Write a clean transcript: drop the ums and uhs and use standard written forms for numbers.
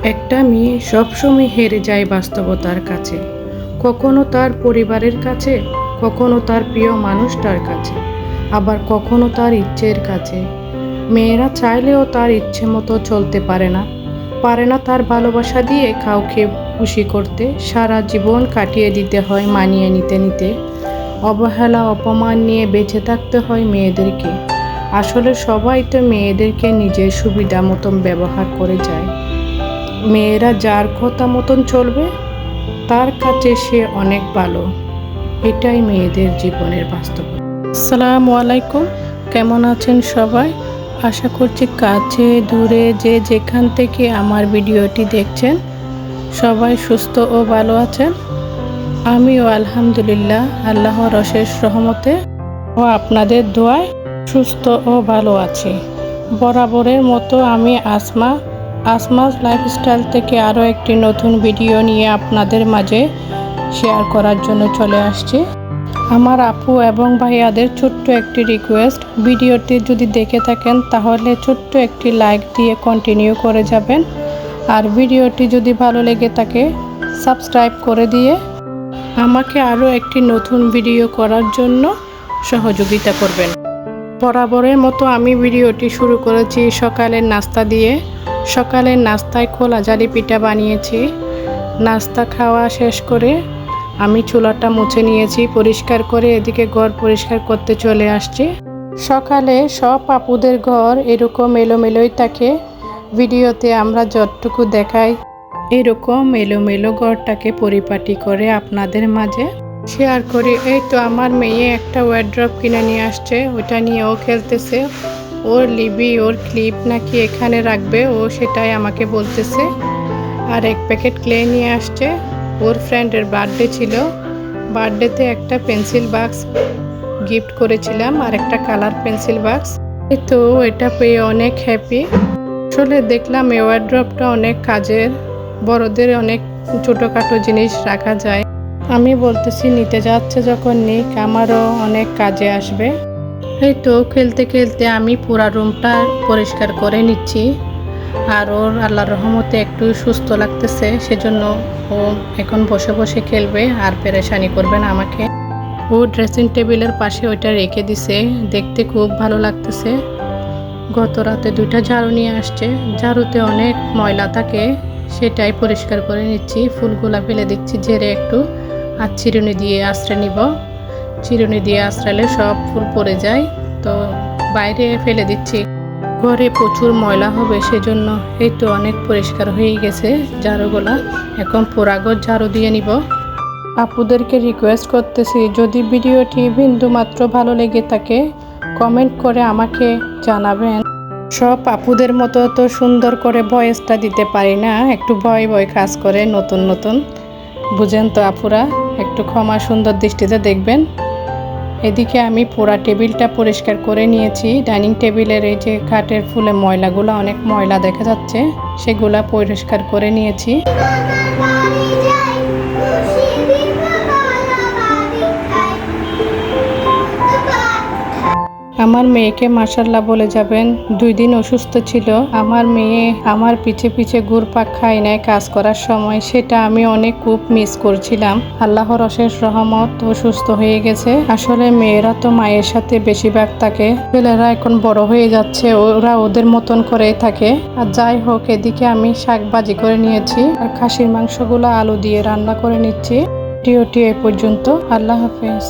একটা মেয়ে সবসময় হেরে যায় বাস্তবতার কাছে, কখনো তার পরিবারের কাছে, কখনো তার প্রিয় মানুষটার কাছে, আবার কখনো তার ইচ্ছের কাছে। মেয়েরা চাইলেও তার ইচ্ছে মতো চলতে পারে না তার ভালোবাসা দিয়ে কাউকে খুশি করতে। সারা জীবন কাটিয়ে দিতে হয় মানিয়ে নিতে নিতে। অবহেলা অপমান নিয়ে বেঁচে থাকতে হয় মেয়েদেরকে। আসলে সবাই তো মেয়েদেরকে নিজের সুবিধা মতন ব্যবহার করে যায়। মেয়েরা যার কথা মতন চলবে তার কাছে সে অনেক ভালো। এটাই মেয়েদের জীবনের বাস্তবতা। আসসালামু আলাইকুম, কেমন আছেন সবাই? আশা করছি কাছে দূরে যে যেখান থেকে আমার ভিডিওটি দেখছেন সবাই সুস্থ ও ভালো আছেন। আমিও আলহামদুলিল্লাহ আল্লাহর অশেষ রহমতে ও আপনাদের দোয়ায় সুস্থ ও ভালো আছি। বরাবরের মতো আমি আসমাস লাইফস্টাইল থেকে আরও একটি নতুন ভিডিও নিয়ে আপনাদের মাঝে শেয়ার করার জন্য চলে আসছি। আমার আপু এবং ভাইয়াদের ছোট্ট একটি রিকোয়েস্ট, ভিডিওটি যদি দেখে থাকেন তাহলে ছোট্ট একটি লাইক দিয়ে কন্টিনিউ করে যাবেন, আর ভিডিওটি যদি ভালো লেগে থাকে সাবস্ক্রাইব করে দিয়ে আমাকে আরও একটি নতুন ভিডিও করার জন্য সহযোগিতা করবেন। বরাবরের মতো আমি ভিডিওটি শুরু করেছি সকালের নাস্তা দিয়ে। সকালের নাস্তায় খোলা জালি পিঠা বানিয়েছি। নাস্তা খাওয়া শেষ করে আমি চুলাটা মুছে নিয়েছি পরিষ্কার করে, এদিকে ঘর পরিষ্কার করতে চলে আসছি। সকালে সব আপুদের ঘর এরকম এলোমেলোই থাকে, ভিডিওতে আমরা যতটুকু দেখাই এরকম এলোমেলো ঘরটাকে পরিপাটি করে আপনাদের মাঝে শেয়ার করি। এই তো আমার মেয়ে একটা ওয়ার্ড্রপ কিনে নিয়ে আসছে, ওটা নিয়ে ও খেলতেছে। ওর লিবি ওর ক্লিপ নাকি এখানে রাখবে, ও সেটাই আমাকে বলতেছে। আর এক প্যাকেট ক্লে নিয়ে আসছে, ওর ফ্রেন্ডের বার্থডে ছিল, বার্থডেতে একটা পেন্সিল বাক্স গিফট করেছিলাম আর একটা কালার পেন্সিল বাক্স। তো এটা পেয়ে অনেক হ্যাপি। আসলে দেখলাম এই ওয়ার্ড্রপটা অনেক কাজের, বড়দের অনেক ছোটোখাটো জিনিস রাখা যায়। আমি বলতেছি নিতে যাচ্ছে যখন নিক, আমারও অনেক কাজে আসবে। এই তো খেলতে খেলতে আমি পুরা রুমটা পরিষ্কার করে নিচ্ছি। আর ওর আল্লাহর রহমতে একটু সুস্থ লাগতেছে, সেজন্য ও এখন বসে বসে খেলবে আর পেরেশানি করবে না আমাকে। ও ড্রেসিং টেবিলের পাশে ওইটা রেখে দিছে, দেখতে খুব ভালো লাগতেছে। গত রাতে 2টা ঝাড়ু নিয়ে আসছে, ঝাড়ুতে অনেক ময়লা থাকে, সেটাই পরিষ্কার করে নিচ্ছি। ফুলগুলা ফেলে দিচ্ছি ঝেড়ে একটু, আর চিরুনি দিয়ে আশ্রয় নিব। চিরুনি দিয়ে আশ্রালে সব ফুল পড়ে যায়, তো বাইরে ফেলে দিচ্ছি। ঘরে প্রচুর ময়লা হবে সেজন্য। এই তো অনেক পরিষ্কার হয়ে গেছে ঝাড়ুগুলা, এখন পুরা ঘর ঝাড়ু দিয়ে নিব। আপুদেরকে রিকোয়েস্ট করতেছি, যদি ভিডিওটি বিন্দুমাত্র ভালো লেগে থাকে কমেন্ট করে আমাকে জানাবেন। সব আপুদের মতো তো সুন্দর করে ভয়েসটা দিতে পারি না, একটু ভয় ভয় কাজ করে। নতুন বুঝেন তো আপুরা, একটু ক্ষমা সুন্দর দৃষ্টিতে দেখবেন। এদিকে আমি পুরা টেবিলটা পরিষ্কার করে নিয়েছি। ডাইনিং টেবিলের এই যে কাঠের ফুলে ময়লাগুলো, অনেক ময়লা দেখা যাচ্ছে, সেগুলা পরিষ্কার করে নিয়েছি। আমার মেয়েকে মাশাআল্লাহ বলে যাবেন, 2 দিন অসুস্থ ছিল আমার মেয়ে। আমার পিছে পিছে ঘুরপাক খায় নাই কাজ করার সময়, সেটা আমি খুব মিস করছিলাম। আল্লাহর অশেষ রহমত ও সুস্থ হয়ে গেছে। আসলে মেয়েরা তো মায়ের সাথে বেশিরভাগ থাকে, ছেলেরা এখন বড় হয়ে যাচ্ছে, ওরা ওদের মতন করেই থাকে। আর যাই হোক, এদিকে আমি শাক ভাজি করে নিয়েছি আর খাসির মাংসগুলো আলু দিয়ে রান্না করে নিচ্ছি। ভিডিওটি এ পর্যন্ত। আল্লাহ হাফেজ।